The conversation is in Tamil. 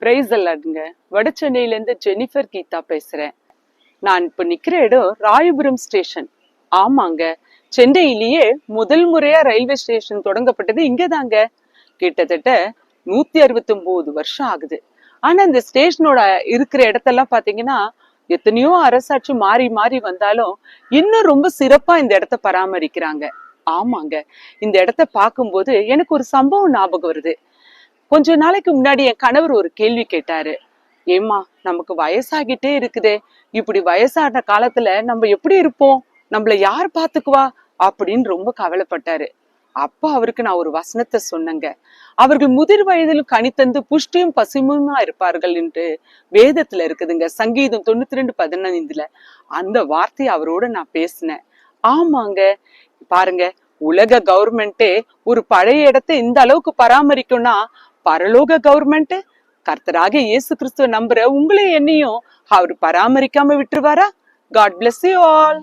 பிரைஸ் அல்லாடுங்க. வட சென்னையில இருந்து ஜெனிஃபர் கீதா பேசுறேன். நான் இப்ப நிக்கிற இடம் ராயபுரம் ஸ்டேஷன். ஆமாங்க, சென்னையிலேயே முதல் முறையா ரயில்வே ஸ்டேஷன் தொடங்கப்பட்டது இங்கதாங்க. கிட்டத்தட்ட 169 வருஷம் ஆகுது. ஆனா இந்த ஸ்டேஷனோட இருக்கிற இடத்தெல்லாம் பாத்தீங்கன்னா எத்தனையோ அரசாட்சி மாறி மாறி வந்தாலும் இன்னும் ரொம்ப சிறப்பா இந்த இடத்த பராமரிக்கிறாங்க. ஆமாங்க, இந்த இடத்த பார்க்கும்போது எனக்கு ஒரு சம்பவம் ஞாபகம் வருது. கொஞ்ச நாளைக்கு முன்னாடி என் கணவர் ஒரு கேள்வி கேட்டாரு. ஏம்மா, நமக்கு வயசாகிட்டே இருக்குதே, இப்படி வயசான காலத்துல நம்ம எப்படி இருப்போம், நம்மள யார் பாத்துக்குவா அப்படின்னு ரொம்ப கவலைப்பட்டாரு. அப்ப அவருக்கு நான் ஒரு வசனத்தை சொன்னேங்க. அவர்கள் முதிர் வயதிலும் கனித்தந்து புஷ்டியும் பசுமையுமா இருப்பார்கள் என்று வேதத்துல இருக்குதுங்க. சங்கீதம் 92:15 அந்த வார்த்தையை அவரோட நான் பேசினேன். ஆமாங்க, பாருங்க, உலக கவர்மெண்டே ஒரு பழைய இடத்தை இந்த அளவுக்கு பராமரிக்கும்னா பரலோக கவர்மெண்ட் கர்த்தராக இயேசு கிறிஸ்துவ நம்புற உங்களை என்னையும் அவர் பராமரிக்காம விட்டுருவாரா? God bless you all.